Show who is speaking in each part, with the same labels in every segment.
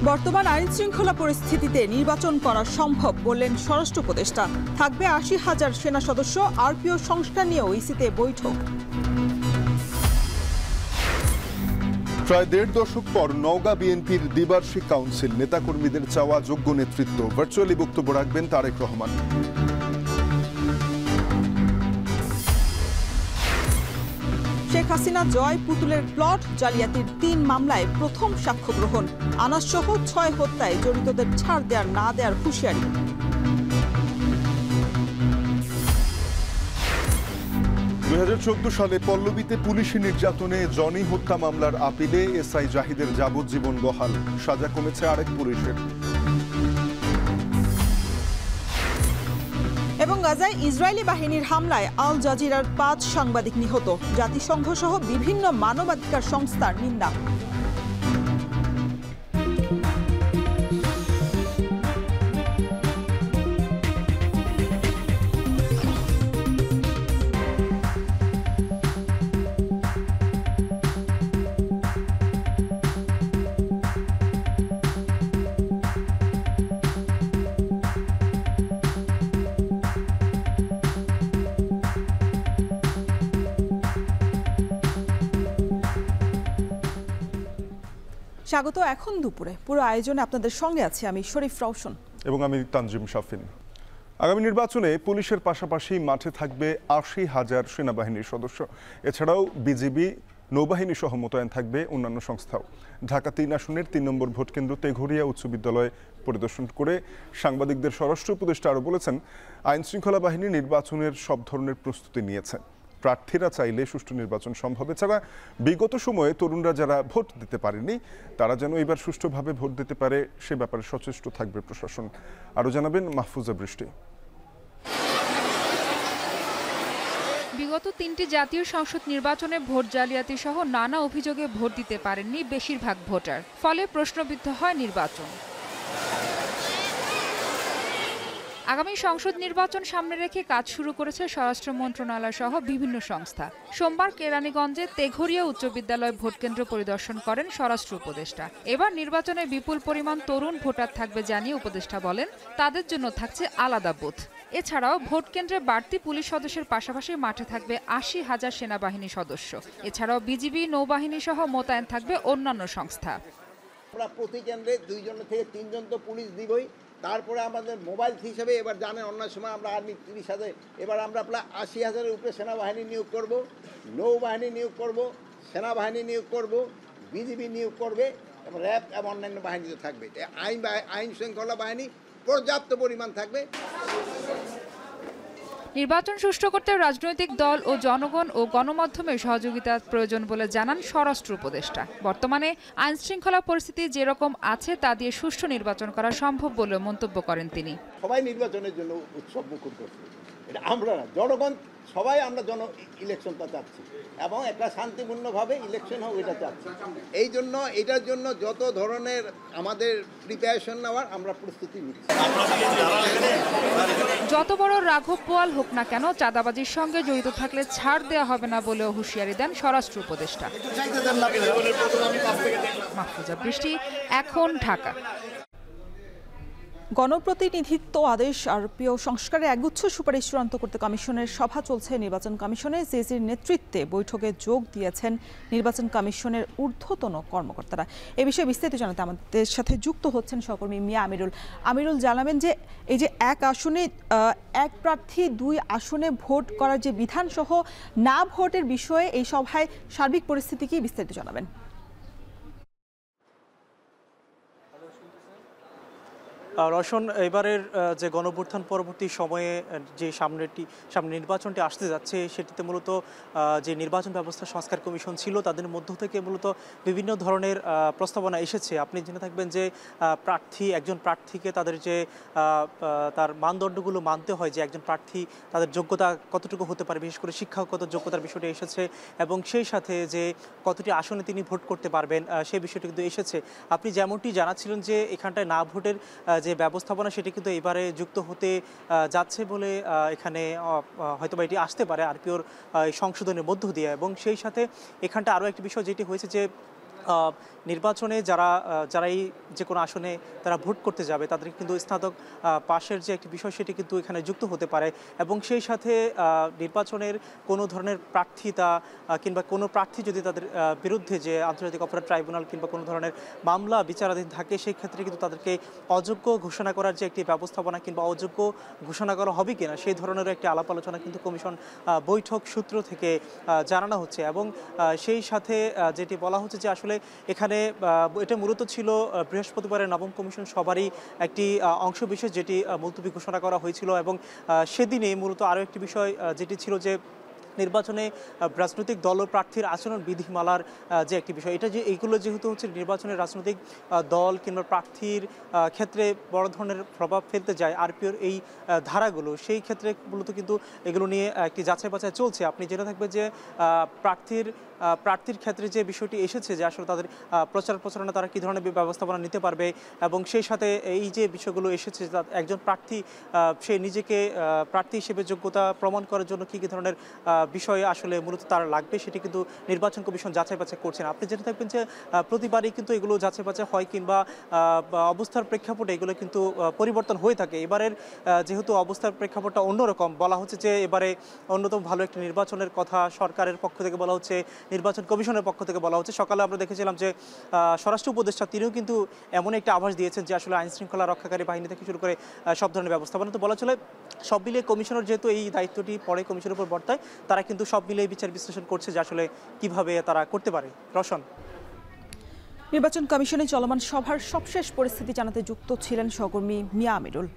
Speaker 1: বর্তমান আইন শৃঙ্খলা পরিস্থিতিতে নির্বাচন করা সম্ভব বললেন স্বরাষ্ট্র উপদেষ্টা। থাকবে ৮০,০০০ সেনা সদস্য। আরপিও সংস্কার নিয়েও ইসিতে বৈঠক।
Speaker 2: প্রায় ১.৫ দশক পর নওগাঁ বিএনপির দ্বিবার্ষিক কাউন্সিল। নেতাকর্মীদের চাওয়া যোগ্য নেতৃত্ব। ভার্চুয়ালি বক্তব্য রাখবেন তারেক রহমান।
Speaker 1: শেখ হাসিনা জয় পুতুলের প্লট জালিয়াতির ৩ মামলায় প্রথম সাক্ষ্য গ্রহণ। আনাসসহ ৬ হত্যায় জড়িতদের ছাড় দেওয়ার না দেওয়ার হুঁশিয়ারি।
Speaker 2: সালে পল্লবীতে পুলিশি নির্যাতনে জনি হত্যা মামলার আপিলে এসআই জাহিদের যাবজ্জীবন বহাল। সাজা কমেছে আরেক পুলিশের।
Speaker 1: এবং গাজায় ইসরায়েলি বাহিনীর হামলায় আল জাজিরার ৫ সাংবাদিক নিহত। জাতিসংঘ সহ বিভিন্ন মানবাধিকার সংস্থার নিন্দা। স্বাগত। এখন দুপুরে পুরো আয়োজনে আপনাদের সঙ্গে আছি আমি শরীফ রওশন
Speaker 2: এবং আমি তানজিম শাফিন। আগামী নির্বাচনে পুলিশের পাশাপাশি মাঠে থাকবে ৮০,০০০ সেনাবাহিনীর সদস্য। এছাড়াও বিজিবি, নৌবাহিনী সহ মোতায়েন থাকবে অন্যান্য সংস্থাও। ঢাকা ৩ আসনের ৩ নম্বর ভোটকেন্দ্র তেঘরিয়া উচ্চ বিদ্যালয় পরিদর্শন করে সাংবাদিকদের স্বরাষ্ট্র উপদেষ্টা আরও বলেছেন, আইন শৃঙ্খলা বাহিনী নির্বাচনের সব ধরনের প্রস্তুতি নিয়েছে। প্রার্থীরা চাইলে সুষ্ঠু নির্বাচন সম্ভব। এছাড়া বিগত সময়ে তরুণরা যারা ভোট দিতে পারেনি তারা যেন এবার সুষ্ঠুভাবে ভোট দিতে পারে সে ব্যাপারে সচেষ্ট থাকবে প্রশাসন। আরও জানাবেন মাহফুজা বৃষ্টি।
Speaker 3: বিগত ৩টি জাতীয় সংসদ নির্বাচনে ভোট জালিয়াতি সহ নানা অভিযোগে ভোট দিতে পারেননি বেশিরভাগ ভোটার। ফলে প্রশ্নবিদ্ধ হয় নির্বাচন। আগামী সংসদ নির্বাচন সামনে রেখে কাজ শুরু করেছে স্বরাষ্ট্র মন্ত্রণালয় সহ বিভিন্ন সংস্থা। সোমবার কেরানীগঞ্জে তেঘরিয়া উচ্চ বিদ্যালয় ভোটকেন্দ্র পরিদর্শন করেন স্বরাষ্ট্র উপদেষ্টা। এবার নির্বাচনে বিপুল পরিমাণ তরুণ ভোটার থাকবে জানিয়ে উপদেষ্টা বলেন, তাদের জন্য থাকছে আলাদা বুথ। এছাড়াও ভোটকেন্দ্রে বাড়তি পুলিশ সদস্যের পাশাপাশি মাঠে থাকবে ৮০,০০০ সেনাবাহিনী সদস্য। এছাড়াও বিজিবি, নৌবাহিনী সহ মোতায়েন থাকবে অন্যান্য সংস্থা।
Speaker 4: আমরা প্রতি কেন্দ্রে 2 জন থেকে 3 জন তো পুলিশ দিবই। তারপরে আমাদের মোবাইল হিসেবে এবার জানেন অন্য সময় আমরা আর্মি 30,000, এবার আমরা প্রায় 80,000-এর উপরে সেনাবাহিনী নিয়োগ করব, নৌবাহিনী নিয়োগ করব, সেনাবাহিনী নিয়োগ করব, বিজিবি নিয়োগ করবে এবং র্যাব এবং অন্যান্য বাহিনীতে থাকবে। আইন শৃঙ্খলা বাহিনী পর্যাপ্ত পরিমাণ থাকবে।
Speaker 3: নির্বাচন সুষ্ঠু করতে রাজনৈতিক দল ও জনগণ ও গণমাধ্যমের সহযোগিতা প্রয়োজন বলে জানান স্বরাষ্ট্র উপদেষ্টা। বর্তমানে আইন শৃঙ্খলা পরিস্থিতি যেরকম আছে তা দিয়ে সুষ্ঠু নির্বাচন করা সম্ভব বলে মন্তব্য করেন তিনি।
Speaker 4: সবাই নির্বাচনের জন্য উৎসব মুখর করছে, এটা আমরা না, জনগণ সবাই আমরা ইলেকশনটা চাচ্ছি এবং একটা শান্তিপূর্ণভাবে ইলেকশন হোক এটা চাচ্ছি। এই জন্য এটার জন্য যত ধরনের আমাদের প্রিপারেশন নেওয়ার আমরা প্রস্তুতি নিচ্ছি।
Speaker 3: যত বড় রাঘব বোয়াল হোক না কেন, চাঁদাবাজির সঙ্গে জড়িত থাকলে ছাড় দেওয়া হবে না বলেও হুঁশিয়ারি দেন স্বরাষ্ট্র উপদেষ্টা। মাহফুজা বৃষ্টি, এখন ঢাকা।
Speaker 1: গণপ্রতিনিধিত্ব আদেশ আরপিও সংস্কারে একগুচ্ছ সুপারিশ চূড়ান্ত করতে কমিশনের সভা চলছে নির্বাচন কমিশনে। সিসির নেতৃত্বে বৈঠকে যোগ দিয়েছেন নির্বাচন কমিশনের ঊর্ধ্বতন কর্মকর্তারা। এ বিষয়ে বিস্তারিত জানাতে আমাদের সাথে যুক্ত হচ্ছেন সহকর্মী মিয়া আমিরুল। আমিরুল, জানাবেন যে এই যে এক আসনে এক প্রার্থী 2 আসনে ভোট করার যে বিধান সহ না ভোটের বিষয়ে এই সভায় সার্বিক পরিস্থিতি কি, বিস্তারিত জানাবেন।
Speaker 5: রওশন, এবারের যে গণঅভ্যুত্থান পরবর্তী সময়ে যে সামনে নির্বাচনটি আসতে যাচ্ছে সেটিতে মূলত যে নির্বাচন ব্যবস্থা সংস্কার কমিশন ছিল তাদের মধ্য থেকে মূলত বিভিন্ন ধরনের প্রস্তাবনা এসেছে। আপনি জেনে থাকবেন যে একজন প্রার্থীকে তাদের যে তার মানদণ্ডগুলো মানতে হয়, যে একজন প্রার্থী তাদের যোগ্যতা কতটুকু হতে পারে, বিশেষ করে শিক্ষাগত যোগ্যতার বিষয়টি এসেছে এবং সেই সাথে যে কতটি আসনে তিনি ভোট করতে পারবেন সেই বিষয়টি কিন্তু এসেছে। আপনি যেমনটি জানাচ্ছিলেন যে এখানটায় না ভোটের যে ব্যবস্থাপনা সেটি কিন্তু এবারে যুক্ত হতে যাচ্ছে বলে এখানে হয়তোবা এটি আসতে পারে আরপিওর সংশোধনের মধ্য দিয়ে। এবং সেই সাথে এখানটা আরও একটি বিষয় যেটি হয়েছে যে নির্বাচনে যারাই যে কোনো আসনে তারা ভোট করতে যাবে তাদের কিন্তু স্নাতক পাশের যে একটি বিষয় সেটি কিন্তু এখানে যুক্ত হতে পারে এবং সেই সাথে নির্বাচনের কোনো ধরনের প্রার্থিতা কিংবা কোনো প্রার্থী যদি তাদের বিরুদ্ধে যে আন্তর্জাতিক অপরাধ ট্রাইব্যুনাল কিংবা কোনো ধরনের মামলা বিচারাধীন থাকে সেই ক্ষেত্রে কিন্তু তাদেরকে অযোগ্য ঘোষণা করার যে একটি ব্যবস্থাপনা কিংবা অযোগ্য ঘোষণা করা হবে কিনা সেই ধরনের একটি আলাপ আলোচনা কিন্তু কমিশন বৈঠক সূত্র থেকে জানানো হচ্ছে এবং সেই সাথে যেটি বলা হচ্ছে যে আসলে এখানে এটা মূলত ছিল বৃহস্পতিবারের নবম কমিশন সবারই একটি অংশবিশেষ যেটি মুলতবি ঘোষণা করা হয়েছিল এবং সেদিনে মূলত আরও একটি বিষয় যেটি ছিল যে নির্বাচনে রাজনৈতিক দল ও প্রার্থীর আচরণ বিধিমালার যে একটি বিষয় এটা এইগুলো যেহেতু হচ্ছে নির্বাচনের রাজনৈতিক দল কিংবা প্রার্থীর ক্ষেত্রে বড় ধরনের প্রভাব ফেলতে যায় আরপিওর এই ধারাগুলো সেই ক্ষেত্রে মূলত কিন্তু এগুলো নিয়ে একটি যাচাই বাছাই চলছে। আপনি জেনে থাকবেন যে প্রার্থীর ক্ষেত্রে যে বিষয়টি এসেছে যে আসলে তাদের প্রচারণা তারা কী ধরনের ব্যবস্থাপনা নিতে পারবে এবং সেই সাথে এই যে বিষয়গুলো এসেছে একজন প্রার্থী সে নিজেকে প্রার্থী হিসেবে যোগ্যতা প্রমাণ করার জন্য কী কী ধরনের বিষয় আসলে মূলত তার লাগবে সেটি কিন্তু নির্বাচন কমিশন যাচাই বাছাই করছেন। আপনি জেনে থাকবেন যে প্রতিবারই কিন্তু এগুলো যাচাই বাছাই হয় কিংবা অবস্থার প্রেক্ষাপটে এগুলো কিন্তু পরিবর্তন হয়ে থাকে। এবারের যেহেতু অবস্থার প্রেক্ষাপটটা অন্যরকম বলা হচ্ছে যে এবারে অন্যতম ভালো একটি নির্বাচনের কথা সরকারের পক্ষ থেকে বলা হচ্ছে, নির্বাচন কমিশনের পক্ষ থেকে বলা হচ্ছে। সকালে আমরা দেখেছিলাম যে স্বরাষ্ট্র উপদেষ্টা তিনিও কিন্তু এমন একটা আভাস দিয়েছেন যে আসলে আইন শৃঙ্খলা রক্ষাকারী বাহিনী থেকে শুরু করে সব ধরনের ব্যবস্থাপনা তো বলা চলে সব মিলিয়ে কমিশনের যেহেতু এই দায়িত্বটি পরে কমিশনের উপর বর্তায় তারা কিন্তু সব মিলিয়ে বিচার বিশ্লেষণ করছে যে আসলে কিভাবে তারা করতে পারে। রওশন,
Speaker 1: নির্বাচন কমিশনে চলমান সভার সবশেষ পরিস্থিতি জানাতে যুক্ত ছিলেন সহকর্মী মিয়া আমিরুল।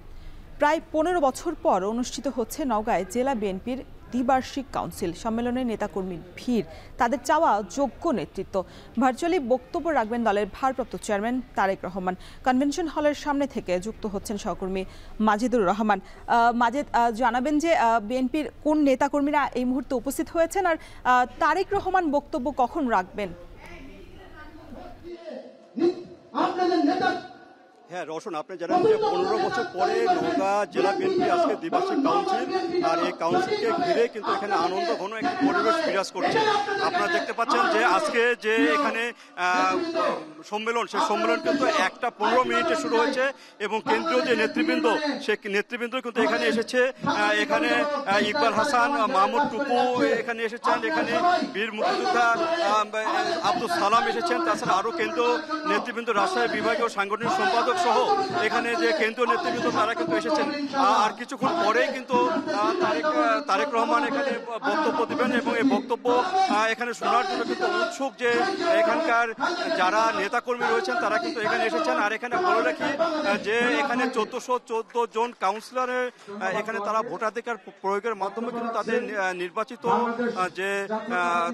Speaker 1: প্রায় 15 বছর পর অনুষ্ঠিত হচ্ছে নওগাঁয় জেলা বিএনপির দ্বিবার্ষিক কাউন্সিল সম্মেলনে নেতাকর্মীর ভিড়, তাদের চাওয়া যোগ্য নেতৃত্ব। ভার্চুয়ালি বক্তব্য রাখবেন দলের ভারপ্রাপ্ত চেয়ারম্যান তারেক রহমান। কনভেনশন হলের সামনে থেকে যুক্ত হচ্ছেন সহকর্মী মাজেদুর রহমান। মাজেদ, জানাবেন যে বিএনপির কোন নেতাকর্মীরা এই মুহূর্তে উপস্থিত হয়েছেন আর তারেক রহমান বক্তব্য কখন রাখবেন?
Speaker 6: হ্যাঁ রওশন, আপনি জানেন যে 15 বছর পরে নওগাঁ জেলা বিএনপি আজকে দ্বিবার্ষিক কাউন্সিল, আর এই কাউন্সিলকে ঘিরে কিন্তু এখানে আনন্দ ঘন একটি পরিবেশ বিরাজ করছে। আপনারা দেখতে পাচ্ছেন যে আজকে যে এখানে সম্মেলন, সেই সম্মেলন কিন্তু 1:15 শুরু হয়েছে এবং কেন্দ্রীয় যে নেতৃবৃন্দ সেই নেতৃবৃন্দ কিন্তু এখানে এসেছে। এখানে ইকবাল হাসান, মাহমুদ টুকু এখানে এসেছেন, এখানে বীর মুক্তিযোদ্ধা আব্দুল সালাম এসেছেন, তাছাড়া আরও কেন্দ্রীয় নেতৃবৃন্দ রাজশাহী বিভাগীয় সাংগঠনিক সম্পাদক সহ এখানে যে কেন্দ্রীয় নেতৃবৃন্দ তারা কিন্তু এসেছেন। আর কিছুক্ষণ পরেই কিন্তু তারেক রহমান এখানে বক্তব্য দেবেন এবং এই বক্তব্য এখানে শোনার জন্য কিন্তু উৎসুক যে এখানকার যারা নেতাকর্মী রয়েছেন তারা কিন্তু এখানে এসেছেন। আর এখানে বলে রাখি যে এখানে 1414 জন কাউন্সিলরের এখানে তারা ভোটাধিকার প্রয়োগের মাধ্যমে কিন্তু তাদের নির্বাচিত যে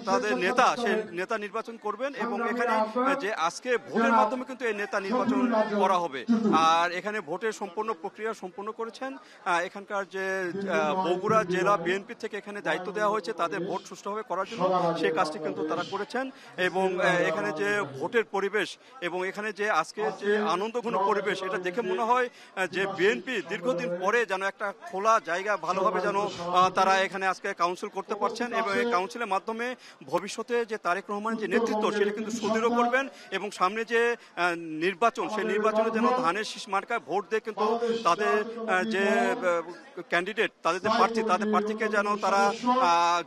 Speaker 6: তাদের নেতা সেই নেতা নির্বাচন করবেন এবং এখানে যে আজকে ভোটের মাধ্যমে কিন্তু এই নেতা নির্বাচন করা হবে। আর এখানে ভোটের সম্পূর্ণ প্রক্রিয়া সম্পন্ন করেছেন এখানকার যে বগুড়া জেলা বিএনপি থেকে এখানে দায়িত্ব দেওয়া হয়েছে তাদের ভোট সুষ্ঠুভাবে করার জন্য, সেই কাজটি কিন্তু তারা করেছেন। এবং এখানে যে ভোটের পরিবেশ এবং এখানে যে আজকে যে আনন্দঘন পরিবেশ, এটা দেখে মনে হয় যে বিএনপি দীর্ঘদিন পরে যেন একটা খোলা জায়গা ভালোভাবে যেন তারা এখানে আজকে কাউন্সিল করতে পারছেন এবং এই কাউন্সিলের মাধ্যমে ভবিষ্যতে যে তারেক রহমানের যে নেতৃত্ব সেটা কিন্তু সুদৃঢ় করবেন এবং সামনে যে নির্বাচন সেই নির্বাচনে যেন ধানের শীষ মার্কায় ভোট দিয়ে কিন্তু তাদের যে ক্যান্ডিডেট, তাদের যে প্রার্থী, তাদের প্রার্থীকে যেন তারা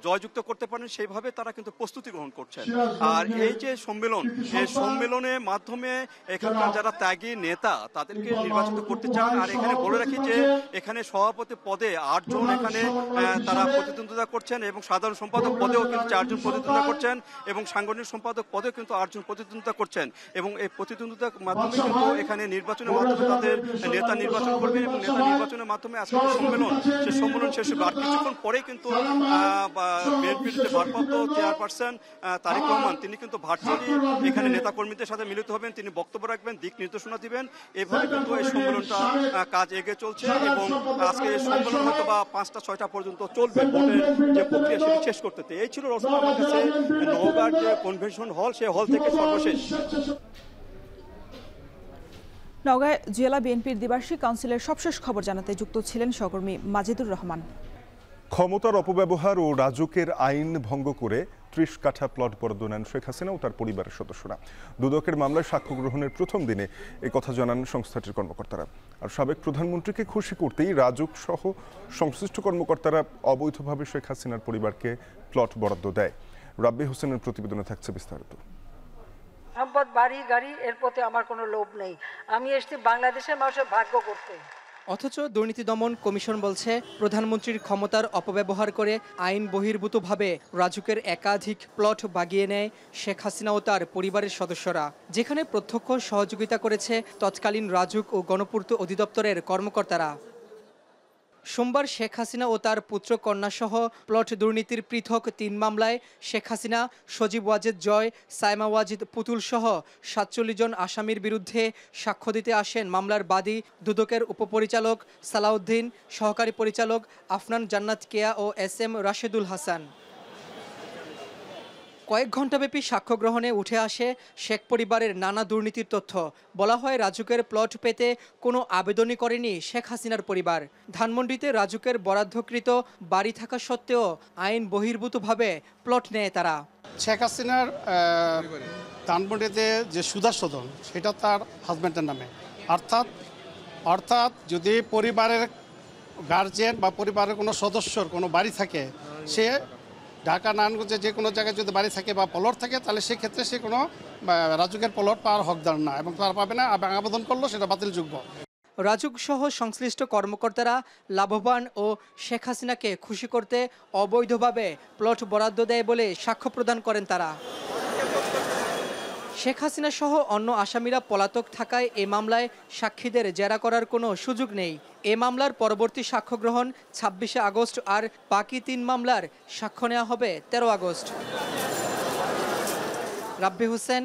Speaker 6: জয়যুক্ত করতে পারেন সেইভাবে তারা কিন্তু প্রস্তুতি গ্রহণ করছেন। আর এই যে সম্মেলন, এই সম্মেলনের মাধ্যমে এখানকার যারা ত্যাগী নেতা তাদেরকে নির্বাচিত করতে চান। আর এখানে বলে রাখি যে এখানে সভাপতি পদে 8 জন এখানে তারা প্রতিদ্বন্দ্বিতা করছেন এবং সাধারণ সম্পাদক পদেও কিন্তু 4 জন প্রতিদ্বন্দ্বিতা করছেন এবং সাংগঠনিক সম্পাদক পদেও কিন্তু 8 জন প্রতিদ্বন্দ্বিতা করছেন এবং এই প্রতিদ্বন্দ্বিতার মাধ্যমে কিন্তু এখানে নির্বাচনের মাধ্যমে তাদের নেতা নির্বাচন করবে এবং নেতা নির্বাচনের মাধ্যমে আজকে সম্মেলন, সেই সম্মেলন শেষ হবে। আর কিছুক্ষণ পরেই কিন্তু বিএনপির যে ভারপ্রাপ্ত চেয়ারপারসন তারেক রহমান তিনি কিন্তু ভার্চুয়ালি এখানে নেতাকর্মীদের সাথে মিলিত হবেন, তিনি বক্তব্য রাখবেন, দিক নির্দেশনা দিবেন। এভাবে কিন্তু এই সম্মেলনটা কাজ এগিয়ে চলছে এবং আজকে এই সম্মেলন হয়তো বা 5টা-6টা পর্যন্ত চলবে ভোটের যে প্রক্রিয়া সেটি শেষ করতে। এই ছিল রওশন আমার কাছে নওগাঁর যে কনভেনশন হল, সেই হল থেকে সর্বশেষ।
Speaker 1: নওগাঁয় জেলা বিএনপির দ্বিবার্ষিক কাউন্সিলের সবশেষ খবর জানাতে যুক্ত ছিলেন সহকর্মী মাজেদুর রহমান।
Speaker 2: ক্ষমতার অপব্যবহার ও রাজুকের আইন ভঙ্গ করে 30 কাঠা প্লট বরাদ্দ নেন শেখ হাসিনা ও তার পরিবারের সদস্যরা। দুদকের মামলায় সাক্ষ্য গ্রহণের প্রথম দিনে এই কথা জানান সংস্থাটির কর্মকর্তারা। আর সাবেক প্রধানমন্ত্রীকে খুশি করতেই রাজুক সহ সংশ্লিষ্ট কর্মকর্তারা অবৈধভাবে শেখ হাসিনার পরিবারকে প্লট বরাদ্দ দেয়। রাব্বি হোসেনের প্রতিবেদনে থাকছে বিস্তারিত।
Speaker 7: সম্পদ, বাড়ি গাড়ি এর প্রতি আমার কোনো লোভ নেই। আমি এসেছি বাংলাদেশের মানুষের ভাগ্য করতে।
Speaker 8: অথচ দুর্নীতি দমন কমিশন বলছে প্রধানমন্ত্রীর ক্ষমতার অপব্যবহার করে আইন বহির্ভূতভাবে রাজুকের একাধিক প্লট বাগিয়ে নেয় শেখ হাসিনা ও তার পরিবারের সদস্যরা, যেখানে প্রত্যক্ষ সহযোগিতা করেছে তৎকালীন রাজুক ও গণপূর্ত অধিদপ্তরের কর্মকর্তারা। সোমবার শেখ হাসিনা ও তার পুত্র কন্যাসহ প্লট দুর্নীতির পৃথক 3 মামলায় শেখ হাসিনা, সজীব ওয়াজেদ জয়, সাইমা ওয়াজিদ পুতুল সহ 47 জন আসামির বিরুদ্ধে সাক্ষ্য দিতে আসেন মামলার বাদী দুদকের উপপরিচালক সালাউদ্দিন, সহকারী পরিচালক আফনান জান্নাত কেয়া ও SM রাশেদুল হাসান। কয়েক ঘণ্টাব্যাপী সাক্ষ্য গ্রহণে উঠে আসে শেখ পরিবারের নানা দুর্নীতির তথ্য। বলা হয় রাজুকের প্লট পেতে কোনো আবেদনই করেনি শেখ হাসিনার পরিবার। ধানমন্ডিতে রাজুকের বরাদ্দকৃত বাড়ি থাকা সত্ত্বেও আইন বহির্ভূতভাবে প্লট নেয় তারা।
Speaker 9: শেখ হাসিনার ধানমন্ডিতে যে সুদাসদন সেটা তার হাজব্যান্ডের নামে, অর্থাৎ যদি পরিবারের গার্জিয়ান বা পরিবারের কোনো সদস্যর কোনো বাড়ি থাকে, সে ঢাকা নারায়ণগঞ্জে যে কোনো জায়গায় যদি বাড়ি থাকে বা প্লট থাকে, তাহলে সেক্ষেত্রে সে কোনো রাজুকের প্লট পাওয়ার হকদার না এবং তারা পাবে না। আবেদন করলেও সেটা বাতিলযোগ্য।
Speaker 8: রাজুক সহ সংশ্লিষ্ট কর্মকর্তারা লাভবান ও শেখ হাসিনাকে খুশি করতে অবৈধভাবে প্লট বরাদ্দ দেয় বলে সাক্ষ্য প্রদান করেন তারা। শেখ হাসিনা সহ অন্য আসামিরা পলাতক থাকায় এ মামলায় সাক্ষীদের জেরা করার কোনো সুযোগ নেই। এ মামলার পরবর্তী সাক্ষ্য গ্রহণ 26শে আগস্ট, আর বাকি 3 মামলার সাক্ষ্য নেওয়া হবে 13 আগস্ট। রাব্বি হোসেন,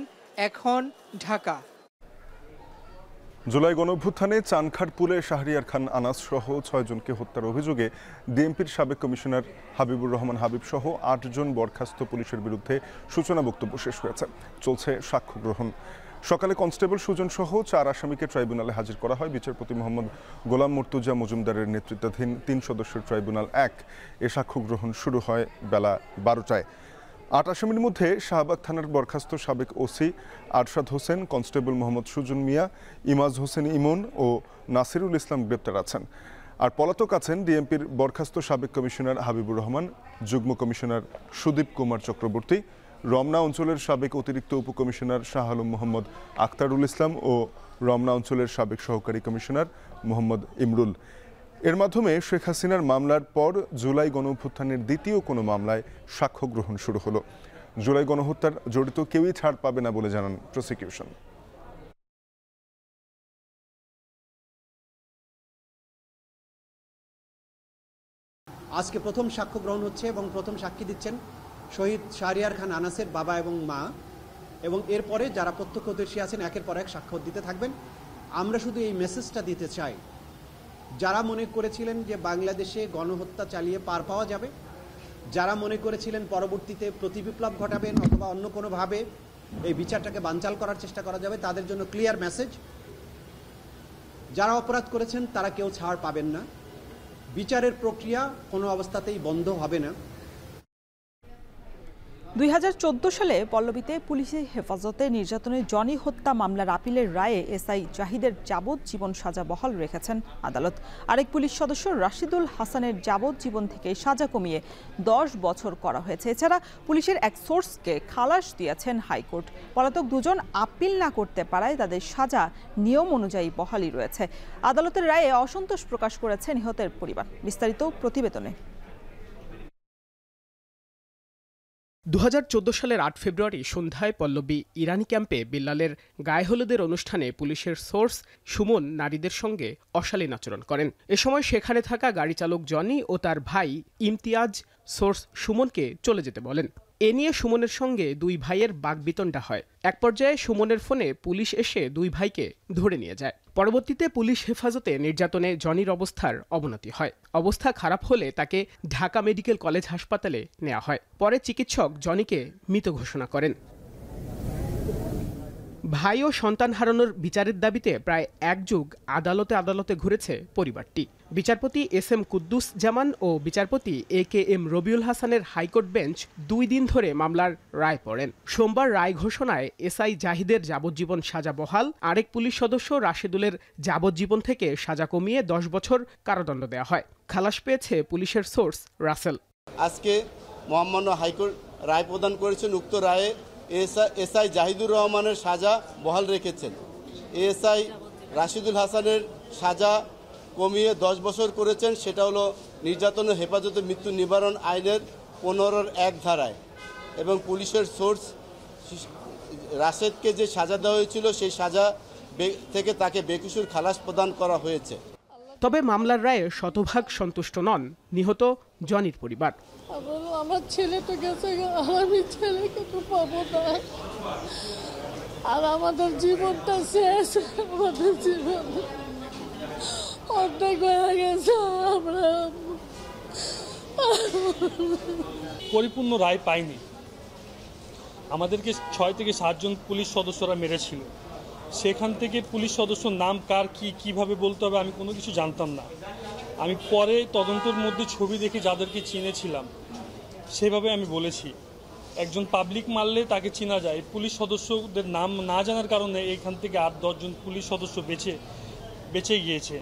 Speaker 8: এখন, ঢাকা।
Speaker 2: জুলাই গণঅভ্যুত্থানে চানখারপুলে শাহরিয়ার খান আনাস সহ 6 জনকে হত্যার অভিযোগে ডিএমপির সাবেক কমিশনার হাবিবুর রহমান হাবিব সহ 8 জন বরখাস্ত পুলিশের বিরুদ্ধে সূচনা বক্তব্য শেষ হয়েছে। চলছে সাক্ষ্য গ্রহণ। সকালে কনস্টেবল সুজন সহ 4 আসামিকে ট্রাইব্যুনালে হাজির করা হয়। বিচারপতি মোহাম্মদ গোলাম মুর্তুজা মজুমদারের নেতৃত্বাধীন 3 সদস্যের ট্রাইব্যুনাল 1 এ সাক্ষ্য গ্রহণ শুরু হয় বেলা 12টায়। 8 আসামির মধ্যে শাহবাগ থানার বরখাস্ত সাবেক ওসি আরশাদ হোসেন, কনস্টেবল মোহাম্মদ সুজন মিয়া, ইমাজ হোসেন ইমন ও নাসিরুল ইসলাম গ্রেপ্তার আছেন। আর পলাতক আছেন ডিএমপির বরখাস্ত সাবেক কমিশনার হাবিবুর রহমান, যুগ্ম কমিশনার সুদীপ কুমার চক্রবর্তী, রমনা অঞ্চলের সাবেক অতিরিক্ত উপকমিশনার শাহ আলম মোহাম্মদ আখতারুল ইসলাম ও রমনা অঞ্চলের সাবেক সহকারী কমিশনার মোহাম্মদ ইমরুল। এর মাধ্যমে শেখ হাসিনার মামলার পর জুলাই গণঅভ্যুত্থানের দ্বিতীয় কোনো মামলায় সাক্ষ্য গ্রহণ শুরু হলো। জুলাই গণহত্যার জড়িত কেউই ছাড় পাবে না বলে জানান প্রসিকিউশন।
Speaker 10: আজকে প্রথম সাক্ষ্য গ্রহণ হচ্ছে এবং প্রথম সাক্ষী দিচ্ছেন শহীদ শাহরিয়ার খান আনাসের বাবা এবং মা, এবং এরপরে যারা প্রত্যক্ষদর্শী আছেন একের পর এক সাক্ষ্য দিতে থাকবেন। আমরা শুধু এই মেসেজটা দিতে চাই, যারা মনে করেছিলেন যে বাংলাদেশে গণহত্যা চালিয়ে পার পাওয়া যাবে, যারা মনে করেছিলেন পরবর্তীতে প্রতিবিপ্লব ঘটাবেন অথবা অন্য কোনোভাবে এই বিচারটাকে বানচাল করার চেষ্টা করা যাবে, তাদের জন্য ক্লিয়ার মেসেজ, যারা অপরাধ করেছেন তারা কেউ ছাড় পাবেন না। বিচারের প্রক্রিয়া কোনো অবস্থাতেই বন্ধ হবে না।
Speaker 1: 2014 সালে পল্লবীতে পুলিশি হেফাজতে নির্যাতনের জনি হত্যা মামলার আপিলের রায়ে এসআই জাহিদের যাবজ্জীবন সাজা বহাল রেখেছেন আদালত। আরেক পুলিশ সদস্য রাশিদুল হাসানের যাবজ্জীবন থেকে সাজা কমিয়ে 10 বছর করা হয়েছে। এছাড়া পুলিশের এক সোর্সকে খালাস দিয়েছেন হাইকোর্ট। পলাতক 2 জন আপিল না করতে পারায় তাদের সাজা নিয়ম অনুযায়ী বহালই রয়েছে। আদালতের রায়ে অসন্তোষ প্রকাশ করেছে নিহতের পরিবার। বিস্তারিত প্রতিবেদনে।
Speaker 11: 2014 সালের 8 ফেব্রুয়ারি সন্ধ্যায় পল্লবী ইরানি ক্যাম্পে বিল্লালের গায়ে হলুদের অনুষ্ঠানে পুলিশের সোর্স সুমন নারীদের সঙ্গে অশালীন আচরণ করেন। এ সময় সেখানে থাকা গাড়ি চালক জনি ও তার ভাই ইমতিয়াজ সোর্স সুমনকে চলে যেতে বলেন। এ নিয়ে সুমনের সঙ্গে 2 ভাইয়ের বাকবিতণ্ডা হয়। এক পর্যায়ে সুমনের ফোনে পুলিশ এসে 2 ভাইকে ধরে নিয়ে যায়। পরবর্তীতে পুলিশ হেফাজতে নির্যাতনে জনির অবস্থার অবনতি হয়। অবস্থা খারাপ হলে তাকে ঢাকা মেডিকেল কলেজ হাসপাতালে নেওয়া হয়। পরে চিকিৎসক জনিকে মৃত ঘোষণা করেন। ভাই ও সন্তান হারানোর বিচারের দাবিতে প্রায় এক যুগ আদালতে আদালতে ঘুরেছে পরিবারটি। বিচারপতি এস.এম. কুদ্দুস জামান ও বিচারপতি এ.কে.এম. রবিউল হাসানের হাইকোর্ট বেঞ্চ 2 দিন ধরে মামলার রায় পড়েন। সোমবার রায় ঘোষণায় এসআই জাহিদের যাবজ্জীবন সাজা বহাল, আরেক পুলিশ সদস্য রাশেদুলের যাবজ্জীবন থেকে সাজা কমিয়ে 10 বছর কারাদণ্ড দেওয়া হয়। খালাস পেয়েছে পুলিশের সোর্স রাসেল।
Speaker 12: আজকে মহামান্য হাইকোর্ট রায় প্রদান করেছেন। উক্ত রায়ে এসআই জাহিদুর রহমানের সাজা বহাল রেখেছেন। এসআই রাশিদুল হাসানের সাজা কমিয়ে 10 বছর করেছেন। সেটা হলো নির্যাতন ও হেফাজতে মৃত্যু নিবারণ আইনের 15(1) ধারায়। এবং পুলিশের সোর্স রাশেদকে যে সাজা দেওয়া হয়েছিল সেই সাজা থেকে তাকে বেকসুর খালাস প্রদান করা হয়েছে।
Speaker 11: তবে মামলার রায়ে শতভাগ সন্তুষ্ট নন নিহত জনির পরিবার।
Speaker 13: আমার ছেলেটা গেছে, আমি ছেলেকে তো পাবো না, আর আমাদের জীবনটা শেষ, আমাদের জীবন অর্ধেক হয়ে গেছে। আমরা
Speaker 14: পরিপূর্ণ রায় পাইনি। আমাদেরকে 6 থেকে 7 জন পুলিশ সদস্যরা মেরেছিল। সেখান থেকে পুলিশ সদস্যর নাম কার কিভাবে বলতে হবে আমি কোনো কিছু জানতাম না। আমি পরে তদন্তের মধ্যে ছবি দেখে যাদেরকে চিনেছিলাম সেভাবে আমি বলেছি। একজন পাবলিক মারলে তাকে চেনা যায়, পুলিশ সদস্যদের নাম না জানার কারণে এখান থেকে 8-10 জন পুলিশ সদস্য বেঁচে গিয়েছে।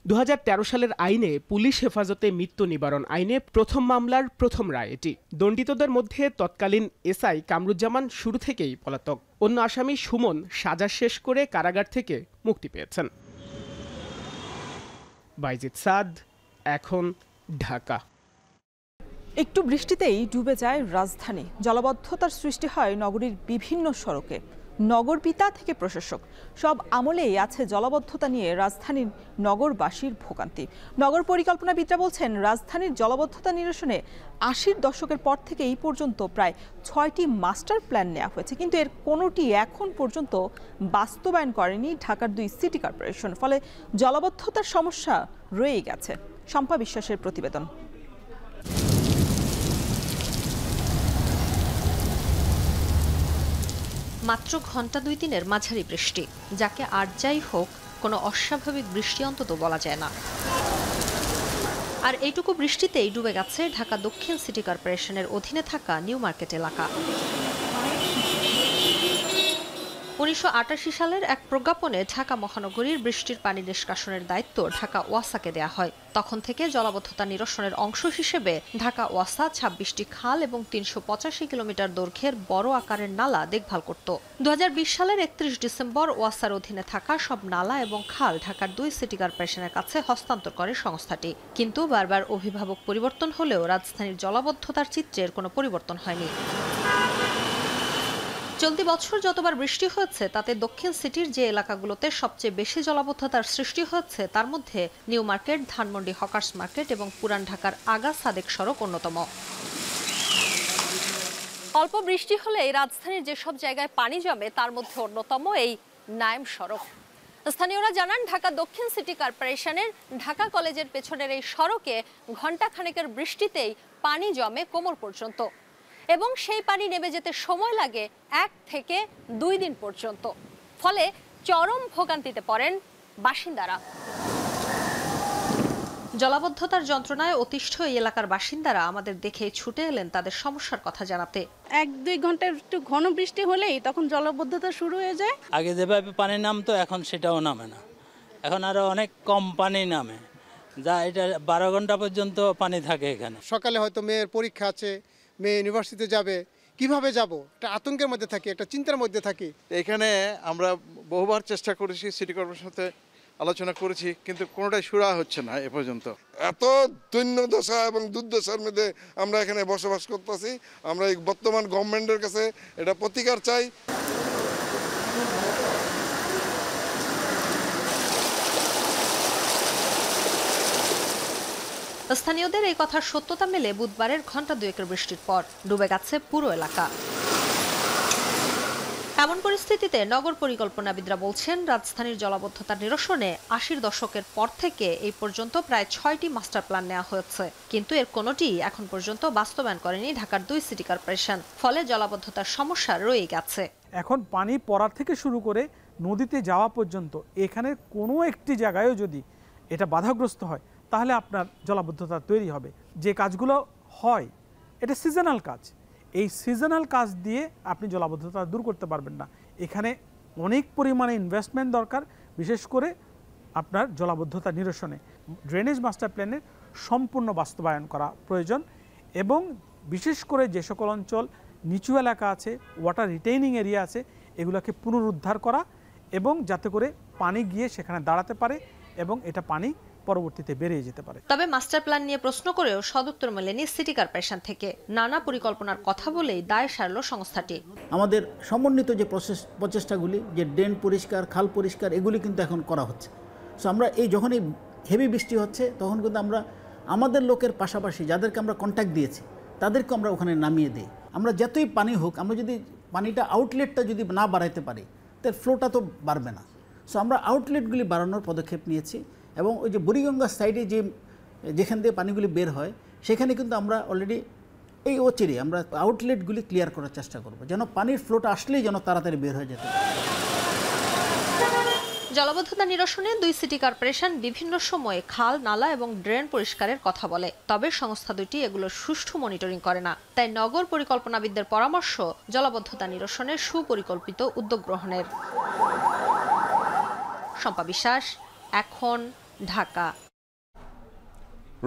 Speaker 11: 2013 সালের আইনে পুলিশ হেফাজতে মৃত্যু নিবারণ আইনে প্রথম মামলার প্রথম রায় এটি। দণ্ডিতদের মধ্যে তৎকালীন এসআই কামরুজ্জামান শুরু থেকেই পলাতক। অন্য আসামি সুমন সাজা শেষ করে কারাগার থেকে মুক্তি পেয়েছেন। বাইজিদ সাদ, এখন, ঢাকা।
Speaker 1: একটু বৃষ্টিতেই ডুবে যায় রাজধানী। জলাবদ্ধতার সৃষ্টি হয় নগরীর বিভিন্ন সড়কে। নগরপিতা থেকে প্রশাসক সব আমলেই আছে জলাবদ্ধতা নিয়ে রাজধানীর নগরবাসীর ভোগান্তি। নগর পরিকল্পনাবিদরা বলছেন, রাজধানীর জলাবদ্ধতা নিরসনে 80-র দশকের পর থেকে এই পর্যন্ত প্রায় 6টি মাস্টার প্ল্যান নেওয়া হয়েছে, কিন্তু এর কোনোটি এখন পর্যন্ত বাস্তবায়ন করেনি ঢাকার 2 সিটি কর্পোরেশন। ফলে জলাবদ্ধতার সমস্যা রয়ে গেছে। শম্পা বিশ্বাসের প্রতিবেদন।
Speaker 15: মাত্র ঘন্টা 2-3-এর মাঝারি বৃষ্টি, যাকে আর যাই হোক কোনো অস্বাভাবিক বৃষ্টি অন্তত বলা যায় না। আর এইটুকু বৃষ্টিতেই ডুবে গেছে ঢাকা দক্ষিণ সিটি কর্পোরেশনের অধীনে থাকা নিউ মার্কেট এলাকা। 1988 সালের এক প্রজ্ঞাপনে ঢাকা মহানগরীর বৃষ্টির পানি নিষ্কাশনের দায়িত্ব ঢাকা ওয়াসাকে দেয়া হয়। তখন থেকে জলাবদ্ধতা নিরসনের অংশ হিসেবে ঢাকা ওয়াসা 26টি খাল এবং 385 কিলোমিটার দৈর্ঘ্যের বড় আকারের নালা দেখভাল করত। 2020 সালের 31 ডিসেম্বর ওয়াসার অধীনে থাকা সব নালা এবং খাল ঢাকার 2 সিটি কর্পোরেশনের কাছে হস্তান্তর করে সংস্থাটি। কিন্তু বারবার অভিভাবক পরিবর্তন হলেও রাজধানীর জলাবদ্ধতার চিত্রের কোনো পরিবর্তন হয়নি। চলতি বছর যতবার বৃষ্টি হয়েছে তাতে দক্ষিণ সিটির যে এলাকাগুলোতে সবচেয়ে বেশি জলাবদ্ধতার সৃষ্টি হয়েছে তার মধ্যে new market, Dhanmondi hawkers market এবং পুরান ঢাকার আগা সাদেক সড়ক অন্যতম। অল্প বৃষ্টি হলে রাজধানীর যেসব জায়গায় পানি জমে তার মধ্যে অন্যতম এই নায়েম সড়ক। স্থানীয়রা জানান, ঢাকা দক্ষিণ সিটি কর্পোরেশনের ঢাকা কলেজের পেছনের এই সড়কে ঘণ্টাখানেকের বৃষ্টিতেই পানি জমে কোমর পর্যন্ত এবং সেই পানি নেমে যেতে সময় লাগে 1 থেকে 2 দিন পর্যন্ত। ফলে চরম ভোগান্তিতে পড়েন বাসিন্দারা। জলাবদ্ধতার যন্ত্রণায় অতিষ্ঠ এই এলাকার বাসিন্দারা আমাদের দেখে ছুটে এলেন তাদের সমস্যার কথা জানাতে।
Speaker 16: 1-2 ঘন্টা একটু ঘন বৃষ্টি হলেই তখন জলাবদ্ধতা শুরু হয়ে যায়।
Speaker 17: আগে যেভাবে পানি নামতো এখন সেটাও নামে না, এখন আরো অনেক কম পানি নামে, যা এটা 12 ঘন্টা পর্যন্ত পানি থাকে এখানে।
Speaker 18: সকালে হয়তো মেয়ের পরীক্ষা আছে, মেয়ে ইউনিভার্সিটিতে যাবে, কিভাবে যাব, একটা আতঙ্কের মধ্যে থাকি, একটা চিন্তার মধ্যে থাকি।
Speaker 19: এখানে আমরা বহুবার চেষ্টা করেছি, সিটি কর্পোরেশনের সাথে আলোচনা করেছি, কিন্তু কোনোটাই সুরা হচ্ছে না এ পর্যন্ত।
Speaker 20: এত দৈন্যদশা এবং দুর্দশার মধ্যে আমরা এখানে বসবাস করতেছি। আমরা এই বর্তমান গভর্নমেন্টের কাছে এটা প্রতিকার চাই।
Speaker 15: স্থানীয়দের এই কথার সত্যতা মেলে বুধবারের ঘণ্টা 2-এর বৃষ্টির পর। ডুবে গেছে পুরো এলাকা। এমন পরিস্থিতিতে নগর পরিকল্পনাবিদরা বলছেন, রাজধানীর জলাবদ্ধতা নিরসনে 80-র দশকের পর থেকে এই পর্যন্ত প্রায় 6টি মাস্টার প্ল্যান নেওয়া হয়েছে, কিন্তু এর কোনোটি এখন পর্যন্ত বাস্তবায়ন করেনি ঢাকার 2 সিটি কর্পোরেশন। ফলে জলাবদ্ধতার সমস্যা রয়ে গেছে।
Speaker 21: এখন পানি পড়ার থেকে শুরু করে নদীতে যাওয়া পর্যন্ত এখানে কোনো একটি জায়গায়ও যদি এটা বাধাগ্রস্ত হয় তাহলে আপনার জলাবদ্ধতা তৈরি হবে। যে কাজগুলো হয় এটা সিজনাল কাজ, এই সিজনাল কাজ দিয়ে আপনি জলাবদ্ধতা দূর করতে পারবেন না। এখানে অনেক পরিমাণে ইনভেস্টমেন্ট দরকার, বিশেষ করে আপনার জলাবদ্ধতা নিরসনে ড্রেনেজ মাস্টার প্ল্যানের সম্পূর্ণ বাস্তবায়ন করা প্রয়োজন এবং বিশেষ করে যে সকল অঞ্চল নিচু এলাকা আছে, ওয়াটার রিটেইনিং এরিয়া আছে, এগুলোকে পুনরুদ্ধার করা এবং যাতে করে পানি গিয়ে সেখানে দাঁড়াতে পারে এবং এটা পানি পরবর্তীতে বেরিয়ে যেতে পারে।
Speaker 15: তবে মাস্টার প্ল্যান নিয়ে প্রশ্ন করেও সদুত্তর মেলেনি সিটি কর্পোরেশন থেকে। নানা পরিকল্পনার কথা বলেই দায় সারল সংস্থাটি।
Speaker 22: আমাদের সমন্বিত যে প্রচেষ্টাগুলি, যে ড্রেন পরিষ্কার, খাল পরিষ্কার, এগুলি কিন্তু এখন করা হচ্ছে। সো আমরা যখনই হেভি বৃষ্টি হচ্ছে তখন কিন্তু আমরা আমাদের লোকের পাশাপাশি যাদেরকে আমরা কন্ট্যাক্ট দিয়েছি তাদেরকে আমরা ওখানে নামিয়ে দিই। আমরা যতই পানি হোক, আমরা যদি পানিটা আউটলেটটা যদি না বাড়াইতে পারি তার ফ্লোটা তো বাড়বে না। সো আমরা আউটলেটগুলি বাড়ানোর পদক্ষেপ নিয়েছি এবং ওই যে বুড়িগঙ্গা সাইডে যেখান দিয়ে পানিগুলি বের হয় সেখানে কিন্তু আমরা অলরেডি এই অচিরে আমরা আউটলেটগুলি ক্লিয়ার করার চেষ্টা করব, যেন পানির ফ্লোটা আসলেই যেন তাড়াতাড়ি বের হয়ে যেতে পারে।
Speaker 15: জলাবদ্ধতা নিরসনে দুই সিটি কর্পোরেশন বিভিন্ন সময়ে খাল, নালা এবং ড্রেন পরিষ্কারের কথা বলে, তবে সংস্থা দুটি এগুলো সুষ্ঠু মনিটরিং করে না। তাই নগর পরিকল্পনাবিদদের পরামর্শ জলাবদ্ধতা নিরসনের সুপরিকল্পিত উদ্যোগ গ্রহণের। শম্পা বিশ্বাস, এখন, ঢাকা।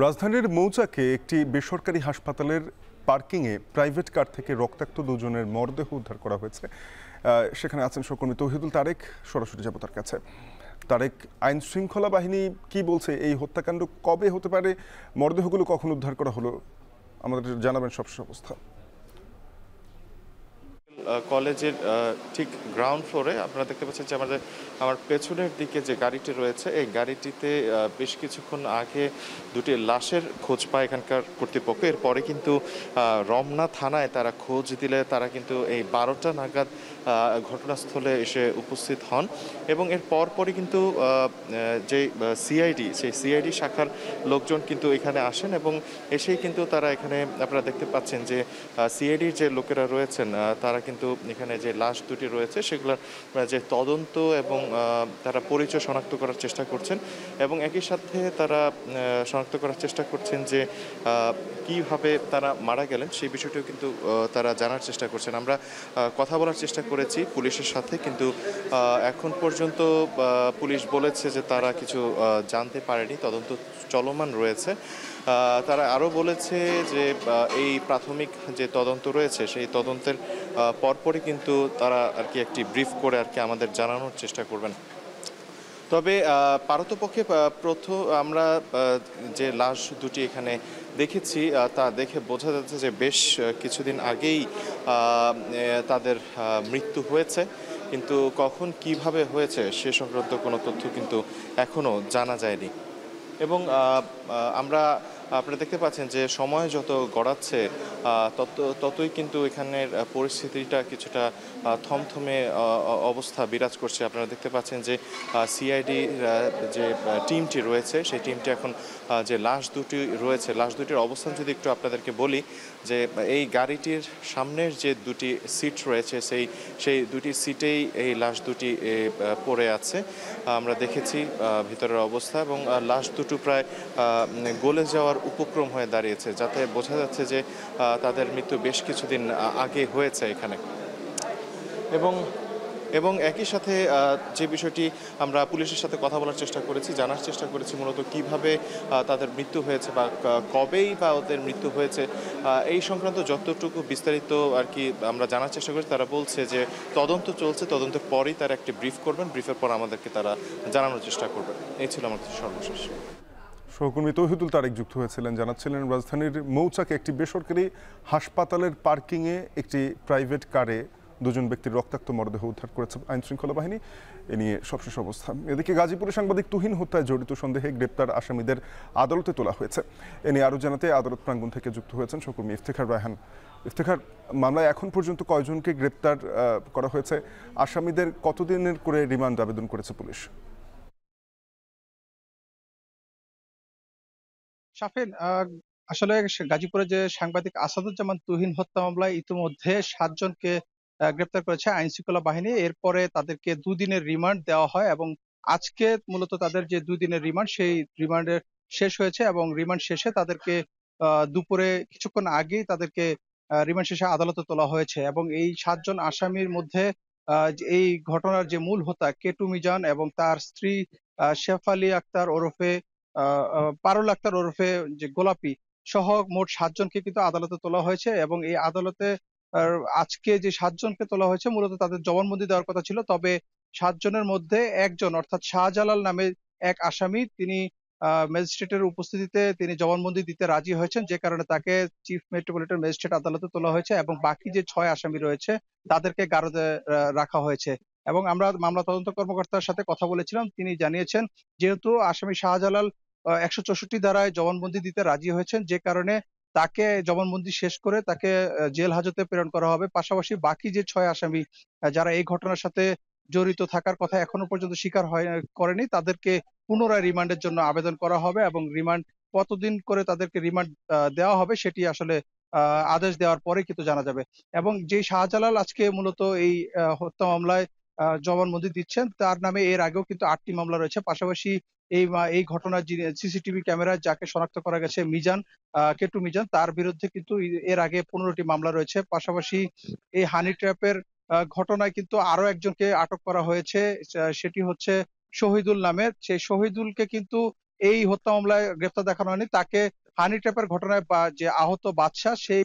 Speaker 2: রাজধানীর মৌচাকে একটি বেসরকারি হাসপাতালের পার্কিংয়ে প্রাইভেট কার থেকে রক্তাক্ত দুজনের মরদেহ উদ্ধার করা হয়েছে। সেখানে আছেন সহকর্মী তৌহিদুল তারেক, সরাসরি যাব তার কাছে। তারেক, আইন শৃঙ্খলা বাহিনী কি বলছে, এই হত্যাকাণ্ড কবে হতে পারে, মরদেহগুলো কখন উদ্ধার করা হলো, আমাদের জানাবেন সবশেষ অবস্থা।
Speaker 23: কলেজের ঠিক গ্রাউন্ড ফ্লোরে আপনারা দেখতে পাচ্ছেন যে আমার পেছনের দিকে যে গাড়িটি রয়েছে, এই গাড়িটিতে বেশ কিছুক্ষণ আগে দুটি লাশের খোঁজ পায় এখানকার কর্তৃপক্ষ। এরপরে কিন্তু রমনা থানায় তারা খোঁজ দিলে তারা কিন্তু এই 12টা নাগাদ ঘটনাস্থলে এসে উপস্থিত হন এবং এর পরপরই কিন্তু যে সিআইডি, সেই সিআইডি শাখার লোকজন কিন্তু এখানে আসেন এবং এসেই কিন্তু তারা এখানে আপনারা দেখতে পাচ্ছেন যে সিআইডির যে লোকেরা রয়েছেন তারা কিন্তু এখানে যে লাশ দুটি রয়েছে সেগুলোর যে তদন্ত এবং তারা পরিচয় শনাক্ত করার চেষ্টা করছেন এবং একই সাথে তারা শনাক্ত করার চেষ্টা করছেন যে কিভাবে তারা মারা গেলেন সেই বিষয়টিও কিন্তু তারা জানার চেষ্টা করছেন। আমরা কথা বলার চেষ্টা করেছি পুলিশের সাথে, কিন্তু এখন পর্যন্ত পুলিশ বলেছে যে তারা কিছু জানতে পারেনি, তদন্ত চলমান রয়েছে। তারা আরও বলেছে যে এই প্রাথমিক যে তদন্ত রয়েছে সেই তদন্তের পরপরই কিন্তু তারা আর কি একটি ব্রিফ করে আর কি আমাদের জানানোর চেষ্টা করবেন। তবে পারতপক্ষে আমরা যে লাশ দুটি এখানে দেখেছি তা দেখে বোঝা যাচ্ছে যে বেশ কিছুদিন আগেই তাদের মৃত্যু হয়েছে, কিন্তু কখন কিভাবে হয়েছে সে সংক্রান্ত কোনো তথ্য কিন্তু এখনও জানা যায়নি। এবং আপনারা দেখতে পাচ্ছেন যে সময় যত গড়াচ্ছে ততই কিন্তু এখানের পরিস্থিতিটা কিছুটা থমথমে অবস্থা বিরাজ করছে। আপনারা দেখতে পাচ্ছেন যে সিআইডি যে টিমটি রয়েছে সেই টিমটি এখন যে লাশ দুটি রয়েছে, লাশ দুটির অবস্থান যদি একটু আপনাদেরকে বলি, যে এই গাড়িটির সামনের যে দুটি সিট রয়েছে সেই দুটি সিটেই এই লাশ দুটি পড়ে আছে। আমরা দেখেছি ভিতরের অবস্থা এবং লাশ দুটো প্রায় গলে যাওয়ার উপক্রম হয়ে দাঁড়িয়েছে, যাতে বোঝা যাচ্ছে যে তাদের মৃত্যু বেশ কিছুদিন আগে হয়েছে এখানে। এবং একই সাথে যে বিষয়টি আমরা পুলিশের সাথে কথা বলার চেষ্টা করেছি, জানার চেষ্টা করেছি মূলত কিভাবে তাদের মৃত্যু হয়েছে বা কবেই বা ওদের মৃত্যু হয়েছে এই সংক্রান্ত যতটুকু বিস্তারিত আর কি আমরা জানার চেষ্টা করেছি। তারা বলছে যে তদন্ত চলছে, তদন্তের পরেই তারা একটি ব্রিফ করবেন, ব্রিফের পর আমাদেরকে তারা জানানোর চেষ্টা করবেন। এই ছিল আমার সর্বশেষ।
Speaker 2: সহকর্মী তৌহিদুল তারেক যুক্ত হয়েছিলেন, জানাচ্ছিলেন রাজধানীর মৌচাকে একটি বেসরকারি হাসপাতালের পার্কিংয়ে একটি প্রাইভেট কারে দুজন ব্যক্তির রক্তাক্ত মরদেহ উদ্ধার করেছে আইন শৃঙ্খলা বাহিনী। এ নিয়ে সবশেষ অবস্থা। এদিকে গাজীপুরে সাংবাদিক তুহিন হত্যায় জড়িত সন্দেহে গ্রেপ্তার আসামিদের আদালতে তোলা হয়েছে। এ নিয়ে আরও জানাতে আদালত প্রাঙ্গণ থেকে যুক্ত হয়েছেন সহকর্মী ইফতেখার রায়হান। ইফতেখার, মামলায় এখন পর্যন্ত কয়জনকে গ্রেপ্তার করা হয়েছে? আসামিদের কতদিনের করে রিমান্ড আবেদন করেছে পুলিশ?
Speaker 24: শাফিন, আসলে গাজীপুরে যে সাংবাদিক আসাদুজ্জামান তুহিন হত্যা মামলায় ইতিমধ্যে 7 জনকে
Speaker 3: গ্রেপ্তার করেছে আইন শৃঙ্খলা বাহিনী। এরপরে তাদেরকে 2 দিনের রিমান্ড দেওয়া হয় এবং আজকে মূলত তাদের যে 2 দিনের রিমান্ড সেই রিমান্ডের শেষ হয়েছে এবং রিমান্ড শেষে তাদেরকে দুপুরে কিছুক্ষণ আগেই তাদেরকে রিমান্ড শেষে আদালতে তোলা হয়েছে এবং এই 7 জন আসামির মধ্যে এই ঘটনার যে মূল হোতা কেটু মিজান এবং তার স্ত্রী শেফালি আক্তার ওরফে পারুল আক্তার ওরফে যে গোলাপি সহ মোট 7 জনকে কিন্তু আদালতে তোলা হয়েছে এবং এই আদালতে আজকে যে 7 জনকে তোলা হয়েছে মূলত তাদের জবানবন্দি দেওয়ার কথা ছিল, তবে 7 জনের মধ্যে একজন অর্থাৎ শাহজালাল নামে এক আসামি তিনি ম্যাজিস্ট্রেটের উপস্থিতিতে তিনি জবানবন্দি দিতে রাজি হয়েছেন, যে কারণে তাকে চিফ মেট্রোপলিটন ম্যাজিস্ট্রেট আদালতে তোলা হয়েছে এবং বাকি যে 6 আসামি রয়েছে তাদেরকে গারদে রাখা হয়েছে। এবং আমরা মামলা তদন্ত কর্মকর্তার সাথে কথা বলেছিলাম, তিনি জানিয়েছেন যেহেতু আসামি শাহজালাল 164 ধারায় জবানবন্দি দিতে রাজি হয়েছেন, যে কারণে তাকে জবানবন্দি শেষ করে তাকে জেল হাজতে প্রেরণ করা হবে। পাশাপাশি বাকি যে 6 আসামি যারা এই ঘটনার সাথে জড়িত থাকার কথা এখনো পর্যন্ত স্বীকার করেনি তাদেরকে পুনরায় রিমান্ডের জন্য আবেদন করা হবে এবং রিমান্ড কতদিন করে তাদেরকে রিমান্ড দেওয়া হবে সেটি আসলে আদেশ দেওয়ার পরে কিন্তু জানা যাবে। এবং যে শাহজালাল আজকে মূলত এই হত্যা মামলায় জবানবন্দি দিচ্ছেন তার নামে এর আগেও কিন্তু 8টি মামলা রয়েছে। পাশাপাশি এই ঘটনার সিসিটিভি ক্যামেরায় যাকে শনাক্ত করা গেছে মিজান, কেটু মিজান, তার বিরুদ্ধে কিন্তু এর আগে 15টি মামলা রয়েছে। পাশাপাশি এই হানি ট্র্যাপের ঘটনায় কিন্তু আরো একজনকে আটক করা হয়েছে, সেটি হচ্ছে শহীদুল নামের। সেই শহীদুলকে কিন্তু এই হত্যা মামলায় গ্রেপ্তার দেখানো হয়নি, তাকে হানি ট্র্যাপের ঘটনায় যে আহত বাদশা সেই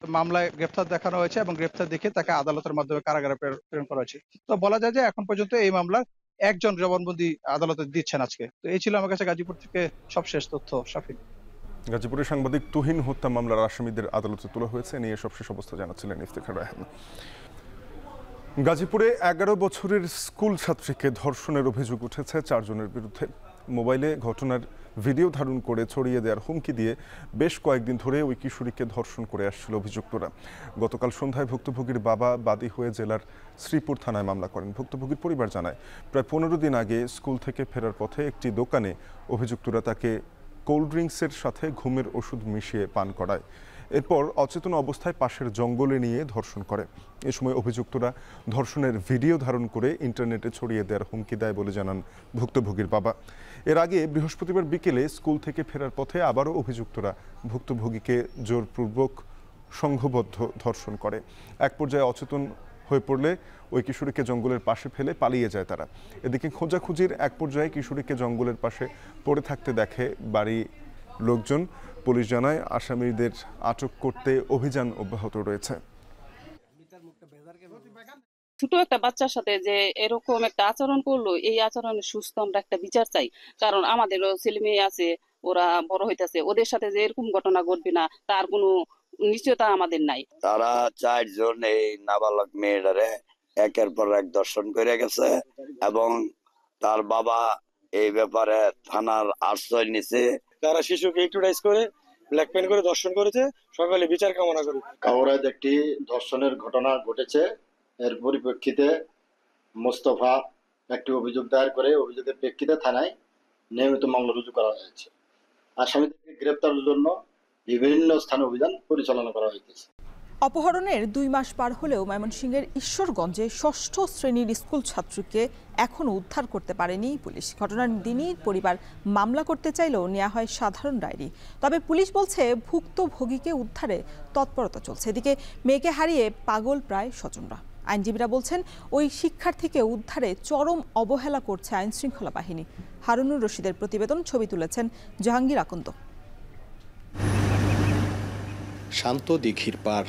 Speaker 3: মামলায় গ্রেপ্তার দেখানো হয়েছে এবং গ্রেপ্তার দেখে তাকে আদালতের মাধ্যমে কারাগারে প্রেরণ করা হয়েছে। তো বলা যায় যে এখন পর্যন্ত এই মামলার একজন জবানবন্দি আদালতে দিচ্ছেন আজকে। তো এই ছিল আমার কাছে গাজীপুর থেকে সবশেষ তথ্য। শাফিন।
Speaker 2: গাজীপুরের সাংবাদিক তুহিন হত্যা মামলার আসামিদের আদালতে তোলা হয়েছে নিয়ে সবশেষ অবস্থা জানাচ্ছিলেন ইফতেখার রায়হান। গাজীপুরে 11 বছরের স্কুল ছাত্রীকে ধর্ষণের অভিযোগ উঠেছে 4 জনের বিরুদ্ধে। মোবাইলে ঘটনার ভিডিও ধারণ করে ছড়িয়ে দেওয়ার হুমকি দিয়ে বেশ কয়েকদিন ধরে ওই কিশোরীকে ধর্ষণ করে আসছিল অভিযুক্তরা। গতকাল সন্ধ্যায় ভুক্তভোগীর বাবা বাদী হয়ে জেলার শ্রীপুর থানায় মামলা করেন। ভুক্তভোগীর পরিবার জানায় প্রায় 15 দিন আগে স্কুল থেকে ফেরার পথে একটি দোকানে অভিযুক্তরা তাকে কোল্ড ড্রিঙ্কসের সাথে ঘুমের ওষুধ মিশিয়ে পান করায়। এরপর অচেতন অবস্থায় পাশের জঙ্গলে নিয়ে ধর্ষণ করে। এ সময় অভিযুক্তরা ধর্ষণের ভিডিও ধারণ করে ইন্টারনেটে ছড়িয়ে দেওয়ার হুমকি দেয় বলে জানান ভুক্তভোগীর বাবা। এর আগে বৃহস্পতিবার বিকেলে স্কুল থেকে ফেরার পথে আবারও অভিযুক্তরা ভুক্তভোগীকে জোরপূর্বক সংঘবদ্ধ ধর্ষণ করে। এক পর্যায়ে অচেতন হয়ে পড়লে ওই কিশোরীকে জঙ্গলের পাশে ফেলে পালিয়ে যায় তারা। এদিকে খোঁজাখুঁজির এক পর্যায়ে কিশোরীকে জঙ্গলের পাশে পড়ে থাকতে দেখে বাড়ি লোকজন। পুলিশ জানায় আসামিদের আটক করতে অভিযান অব্যাহত রয়েছে।
Speaker 4: ছোট একটা বাচ্চার সাথে যে এরকম একটা আচরণ করলো, এই আচরণের সুস্থ আমরা একটা বিচার চাই, কারণ আমাদেরও ছেলে মেয়ে আছে, ওরা বড় হইতেছে, ওদের সাথে যে এরকম ঘটনা ঘটবে না তার কোনো নিশ্চয়তা আমাদের নাই।
Speaker 5: তারা 4 জন এই নাবালক মেয়েটারে একের পর এক দর্শন করে গেছে এবং তার বাবা এই ব্যাপারে থানার আশ্রয় নিছে।
Speaker 24: তারা শিশুকে ইউটিলাইজ করে ব্ল্যাকমেইল করে ধর্ষণ করেছে, সকালে বিচার কামনা করি।
Speaker 25: কাউরায় একটি ধর্ষণের ঘটনা ঘটেছে, এর পরিপ্রেক্ষিতে মোস্তফা একটি অভিযোগ দায়ের করে অভিযোগের প্রেক্ষিতে থানায় নিয়মিত মামলা রুজু করা হয়েছে। আসামিদেরকে গ্রেপ্তারের জন্য বিভিন্ন স্থানে অভিযান পরিচালনা করা হয়েছে।
Speaker 1: অপহরণের 2 মাস পার হলেও ময়মনসিংহের ঈশ্বরগঞ্জে 6ষ্ঠ শ্রেণীর স্কুল ছাত্রীকে এখনও উদ্ধার করতে পারেনি পুলিশ। ঘটনার দিনই পরিবার মামলা করতে চাইলেও নেওয়া হয় সাধারণ ডায়েরি। তবে পুলিশ বলছে ভুক্তভোগীকে উদ্ধারে তৎপরতা চলছে। এদিকে মেয়েকে হারিয়ে পাগল প্রায় স্বজনরা। আইনজীবীরা বলছেন ওই শিক্ষার্থীকে উদ্ধারে চরম অবহেলা করছে আইনশৃঙ্খলা বাহিনী। হারুনুর রশিদের প্রতিবেদন, ছবি তুলেছেন জাহাঙ্গীর আকন্দ।
Speaker 26: শান্ত দিঘির পার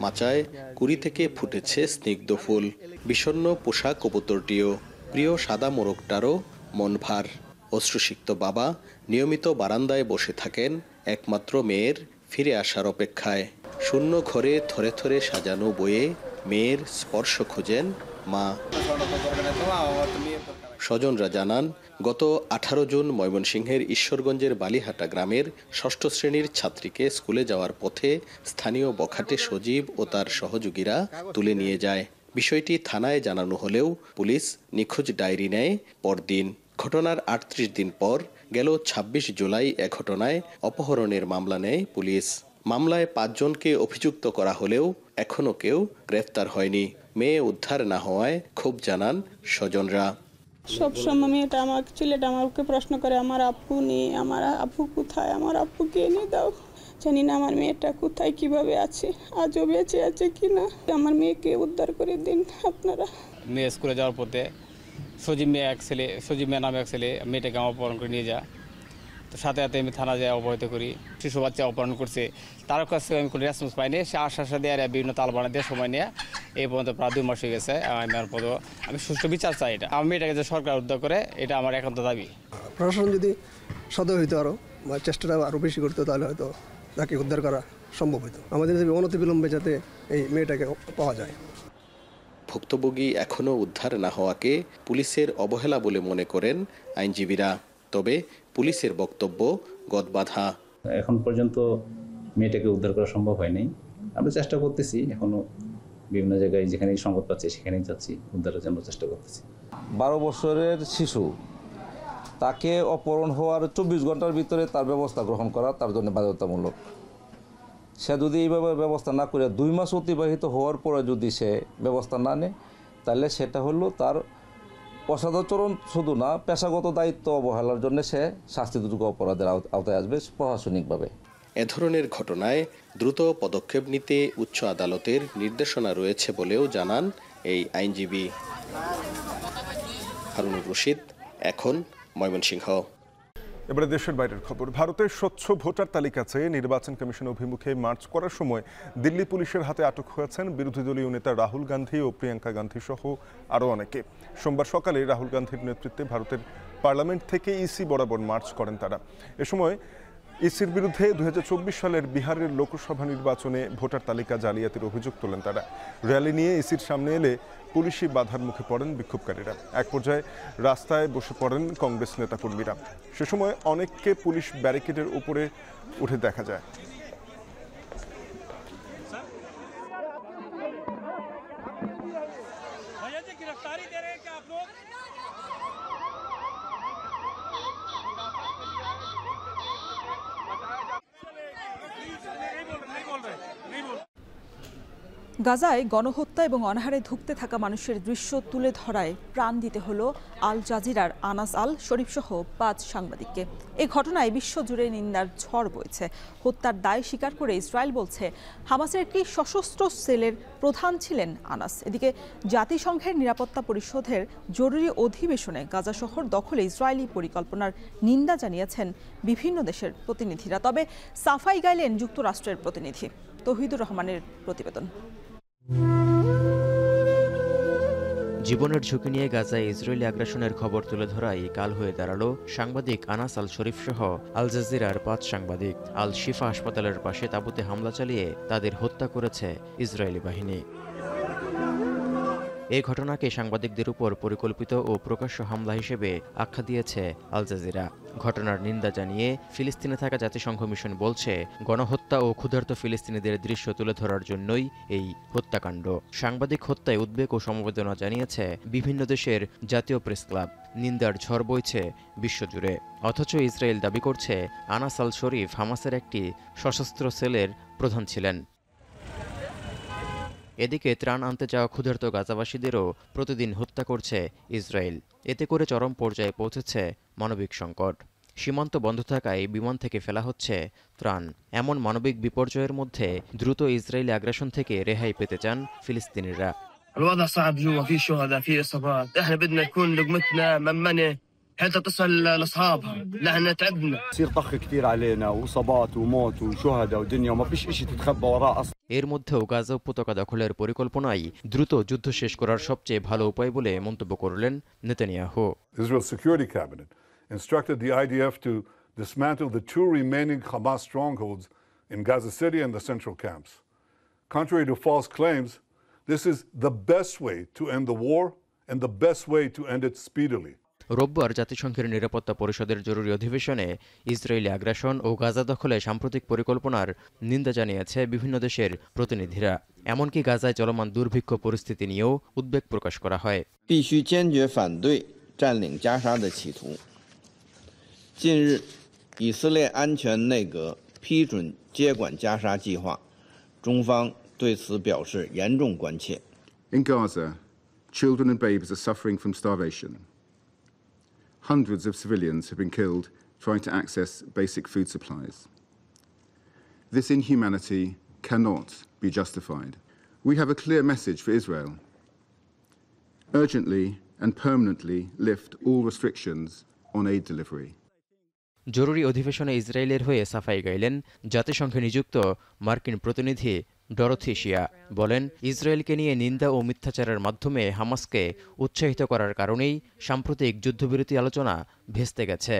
Speaker 26: মাচায় কুড়ি থেকে ফুটেছে স্নিগ্ধ ফুল। বিষণ্ণ পোষা কবুতরটিও, প্রিয় সাদা মোরগটারও মন ভার। অশ্রুসিক্ত বাবা নিয়মিত বারান্দায় বসে থাকেন একমাত্র মেয়ের ফিরে আসার অপেক্ষায়। শূন্য ঘরে থরে থরে সাজানো বইয়ে মেয়ের স্পর্শ খোঁজেন মা। স্বজনরা জানান গত 18 জুন ময়মনসিংহের ঈশ্বরগঞ্জের বালিহাটা গ্রামের 6ষ্ঠ শ্রেণীর ছাত্রীকে স্কুলে যাওয়ার পথে স্থানীয় বখাটে সজীব ও তার সহযোগীরা তুলে নিয়ে যায়। বিষয়টি থানায় জানানো হলেও পুলিশ নিখোঁজ ডায়েরি নেয় পরদিন। ঘটনার 38 দিন পর গেল 26 জুলাই এ ঘটনায় অপহরণের মামলা নেয় পুলিশ। মামলায় 5 জনকে অভিযুক্ত করা হলেও এখনও কেউ গ্রেফতার হয়নি। মেয়ে উদ্ধার না হওয়ায় ক্ষোভ জানান স্বজনরা।
Speaker 6: সবসময় মেয়েটা ছেলেটা আমাকে প্রশ্ন করে, আমার আপু নেই, আমার আপু কোথায়, আমার আপুকে এনে দাও। জানি না আমার মেয়েটা কোথায়, কিভাবে আছে, আজও বেঁচে আছে কিনা। আমার মেয়েকে উদ্ধার করে দিন আপনারা।
Speaker 7: মেয়ে স্কুলে যাওয়ার পথে সজীব মেয়ে নামে এক ছেলে মেয়েটাকে আমার অপহরণ করে নিয়ে যায়। তো সাথে সাথে আমি থানা যায় অবহিত করি, শিশু বাচ্চা অপহরণ করছে। তার কাছ থেকে আমি কোনো রেসপন্স পাইনি। সে আশ্বাস দিয়ে আর বিভিন্ন তাল বানা দিয়ে সময় নিয়ে এই পর্যন্ত প্রায় 2 মাস হয়ে গেছে। আমি সুষ্ঠু বিচার চাই। এটা আমি মেয়েটাকে যে সরকার উদ্ধার করে, এটা আমার একান্ত দাবি।
Speaker 8: প্রশাসন যদি সদয় হইতো আরও বা চেষ্টাটা আরও বেশি করতো, তাহলে হয়তো তাকে উদ্ধার করা সম্ভব হতো। আমাদের অনতিবিলম্বে যাতে এই মেয়েটাকে পাওয়া যায়।
Speaker 26: ভুক্তভোগী এখনও উদ্ধার না হওয়াকে পুলিশের অবহেলা বলে মনে করেন আইনজীবীরা। তবে পুলিশের বক্তব্য গদবাঁধা।
Speaker 9: এখন পর্যন্ত মেয়েটাকে উদ্ধার করা সম্ভব হয়নি। আমরা চেষ্টা করতেছি, এখনো বিভিন্ন জায়গায় যেখানেই সংবাদ পাচ্ছি সেখানেই যাচ্ছি, উদ্ধারের জন্য চেষ্টা করতেছি।
Speaker 10: 12 বছরের শিশু, তাকে অপহরণ হওয়ার 24 ঘন্টার ভিতরে তার ব্যবস্থা গ্রহণ করা তার জন্য বাধ্যতামূলক। সে যদি এইভাবে ব্যবস্থা না করে 2 মাস অতিবাহিত হওয়ার পরে যদি সে ব্যবস্থা না নেয়, তাহলে সেটা হলো তার অসদাচরণ শুধু না, পেশাগত দায়িত্ব অবহেলার জন্য সে শাস্তিযোগ্য অপরাধের আওতায় আসবে প্রশাসনিকভাবে।
Speaker 26: এ ধরনের ঘটনায় দ্রুত পদক্ষেপ নিতে উচ্চ আদালতের নির্দেশনা রয়েছে বলেও জানান এই আইনজীবী। হারুনুর রশিদ, এখন, ময়মনসিংহ।
Speaker 2: এবারে দেশের বাইরের খবর। ভারতের স্বচ্ছ ভোটার তালিকা চেয়ে নির্বাচন কমিশন অভিমুখে মার্চ করার সময় দিল্লি পুলিশের হাতে আটক হয়েছেন বিরোধী দলীয় নেতা রাহুল গান্ধী ও প্রিয়াঙ্কা গান্ধী সহ আরও অনেকে। সোমবার সকালে রাহুল গান্ধীর নেতৃত্বে ভারতের পার্লামেন্ট থেকে ইসি বরাবর মার্চ করেন তারা। এ সময় ইসির বিরুদ্ধে 2024 সালের বিহারের লোকসভা নির্বাচনে ভোটার তালিকা জালিয়াতির অভিযোগ তোলেন তারা। র্যালি নিয়ে ইসির সামনে এলে পুলিশি বাধার মুখে পড়েন বিক্ষোভকারীরা। এক পর্যায়ে রাস্তায় বসে পড়েন কংগ্রেস নেতাকর্মীরা। সে সময় অনেককে পুলিশ ব্যারিকেডের উপরে উঠে দেখা যায়।
Speaker 1: গাজায় গণহত্যা এবং অনাহারে ধুঁকতে থাকা মানুষের দৃশ্য তুলে ধরায় প্রাণ দিতে হলো আল জাজিরার আনাস আল শরীফ সহ 5 সাংবাদিককে। এই ঘটনায় বিশ্বজুড়ে নিন্দার ঝড় বইছে। হত্যার দায় স্বীকার করে ইসরায়েল বলছে হামাসের একটি সশস্ত্র সেলের প্রধান ছিলেন আনাস। এদিকে জাতিসংঘের নিরাপত্তা পরিষদের জরুরি অধিবেশনে গাজা শহর দখলে ইসরায়েলি পরিকল্পনার নিন্দা জানিয়েছেন বিভিন্ন দেশের প্রতিনিধিরা। তবে সাফাই গাইলেন যুক্তরাষ্ট্রের প্রতিনিধি। তৌহিদুর রহমানের প্রতিবেদন।
Speaker 12: জীবনের ঝুঁকি নিয়ে গাজায় ইসরায়েলি আগ্রাসনের খবর তুলে ধরাই কাল হয়ে দাঁড়ালো সাংবাদিক আনাস আল শরীফ সহ আল জাজিরার 5 সাংবাদিক। আল শিফা হাসপাতালের পাশে তাঁবুতে হামলা চালিয়ে তাদের হত্যা করেছে ইসরায়েলি বাহিনী। এই ঘটনাকে সাংবাদিকদের উপর পরিকল্পিত ও প্রকাশ্য হামলা হিসেবে আখ্যা দিয়েছে আল জাজিরা। ঘটনার নিন্দা জানিয়ে ফিলিস্তিনে থাকা জাতিসংঘ মিশন বলছে গণহত্যা ও ক্ষুধার্ত ফিলিস্তিনিদের দৃশ্য তুলে ধরার জন্যই এই হত্যাকাণ্ড। সাংবাদিক হত্যায় উদ্বেগ ও সমবেদনা জানিয়েছে বিভিন্ন দেশের জাতীয় প্রেস ক্লাব। নিন্দার ঝড় বইছে বিশ্বজুড়ে। অথচ ইসরায়েল দাবি করছে আনাস আল শরীফ হামাসের একটি সশস্ত্র সেলের প্রধান ছিলেন। এদিকে ত্রাণ আনতে যাওয়া ক্ষুধার্ত গাজাবাসীদেরও প্রতিদিন হত্যা করছে ইসরায়েল। এতে করে চরম পর্যায়ে পৌঁছেছে মানবিক সংকট। সীমান্ত বন্ধ থাকায় বিমান থেকে ফেলা হচ্ছে ত্রাণ। এমন মানবিক বিপর্যয়ের মধ্যে দ্রুত ইসরায়েলি আগ্রাসন থেকে রেহাই পেতে চান ফিলিস্তিনিরা।
Speaker 27: الوضع صعب جوا، في شهداء، في اصابات، احنا بدنا تكون لقمتنا ممنه حتى تصل لاصحابها، لحنا تعبنا.
Speaker 28: يصير طخ كثير علينا واصابات وموت وشهداء ودنيا وما فيش شيء تتخبى وراه اصلا.
Speaker 12: এর মধ্যেও গাজা উপত্যকা দখলের পরিকল্পনাই দ্রুত যুদ্ধ শেষ করার সবচেয়ে ভালো উপায় বলে মন্তব্য করলেন Netanyahu.
Speaker 29: Israel Security Cabinet instructed the IDF to dismantle the 2 remaining Hamas strongholds in Gaza City and the central camps. Contrary to false claims, this is the best way to end the war and the best way to end it speedily.
Speaker 12: রোববার জাতিসংঘের নিরাপত্তা পরিষদের জরুরি অধিবেশনে Israeli আগ্রাসন ও গাজা দখলে সাম্প্রতিক পরিকল্পনার নিন্দা জানিয়েছে বিভিন্ন দেশের প্রতিনিধিরা। এমনকি গাজায় চলমান দুর্ভিক্ষ পরিস্থিতি নিয়েও উদ্বেগ প্রকাশ করা হয়।
Speaker 30: 必须坚决反对占领加沙的企图。近日，以色列安全内阁批准接管加沙计划，中方对此表示严重关切。
Speaker 11: In Gaza, children and babies are suffering from starvation. Hundreds of civilians have been killed trying to access basic food supplies. This inhumanity cannot be justified. We have a clear message for Israel. Urgently and permanently lift all restrictions on aid delivery.
Speaker 12: জরুরি অধিবেশনে ইসরায়েলের হয়ে সাফাই গাইলেন জাতিসংঘে নিযুক্ত মার্কিন প্রতিনিধি Dorothy শিয়া। বলেন, ইসরায়েলকে নিয়ে নিন্দা ও মিথ্যাচারের মাধ্যমে হামাসকে উৎসাহিত করার কারণেই সাম্প্রতিক যুদ্ধবিরতি আলোচনা ভেস্তে গেছে।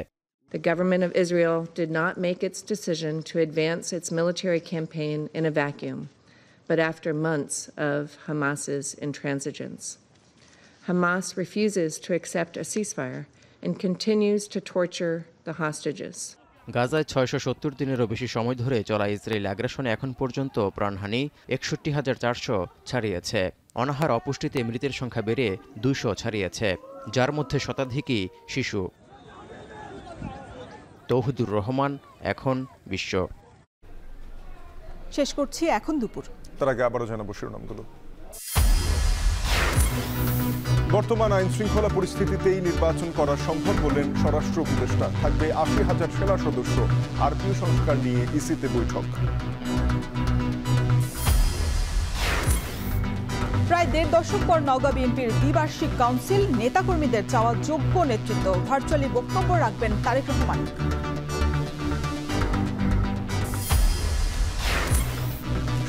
Speaker 13: The government of Israel did not make its decision to advance its military campaign in a vacuum, but after months of Hamas's intransigence. Hamas refuses to accept a ceasefire and continues to torture the hostages.
Speaker 12: গাজায় 670 দিনেরও বেশি সময় ধরে চলা Israel আগ্রাসনে এখন পর্যন্ত প্রাণহানি ৬১,৪০০ ছাড়িয়েছে। অনাহার অপুষ্টিতে মৃতের সংখ্যা বেড়ে ২০০ ছাড়িয়েছে, যার মধ্যে শতাধিকই শিশু। তৌহিদুর রহমান, এখন বিশ্ব।
Speaker 1: শেষ করছি এখন দুপুর।
Speaker 2: তার আগে আবারও জানাবো শিরোনামগুলো। বর্তমান আইন শৃঙ্খলা পরিস্থিতিতেই নির্বাচন করা সম্ভব বললেন স্বরাষ্ট্র উপদেষ্টা। থাকবে ৮০,০০০ সেনা সদস্য। আরপিও সংস্কার নিয়ে ইসিতে বৈঠক।
Speaker 1: প্রায় ১.৫ দশক পর নওগাঁ বিএনপির দ্বিবার্ষিক কাউন্সিল, নেতাকর্মীদের চাওয়া যোগ্য নেতৃত্ব। ভার্চুয়ালি বক্তব্য রাখবেন তারেক রহমান।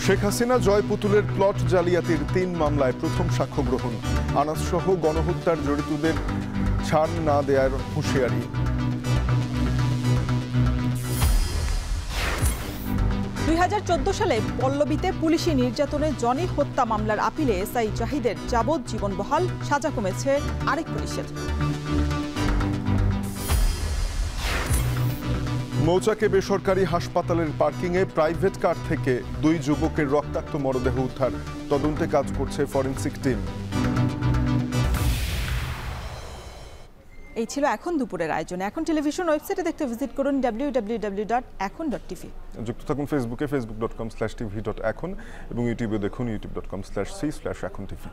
Speaker 2: শেখ হাসিনা জয় পুতুলের প্লট জালিয়াতির ৩ মামলায় প্রথম সাক্ষ্য গ্রহণ। আনাস সহ গণহত্যার জড়িতদের ছাড় না দেওয়ার হুঁশিয়ারি।
Speaker 1: ২০১৪ সালে পল্লবীতে পুলিশি নির্যাতনে জনি হত্যা মামলার আপিলে এসআই জাহিদের যাবজ্জীবন বহাল, সাজা কমেছে আরেক পুলিশের।
Speaker 2: মৌচাকে বেসরকারি হাসপাতালের পার্কিংয়ে প্রাইভেট কার থেকে 2 যুবকের রক্তাক্ত মরদেহ উদ্ধার। তদন্তে কাজ করছে ফরেনসিক টিম।
Speaker 1: এই ছিল এখন দুপুরের আয়োজন। এখন টেলিভিশন ওয়েবসাইটে দেখতে ভিজিট করুন www.ekhon.tv।
Speaker 2: যুক্ত থাকুন ফেসবুকে facebook.com/tv.ekhon এবং ইউটিউবে দেখুন youtube.com/c/ekhon tv।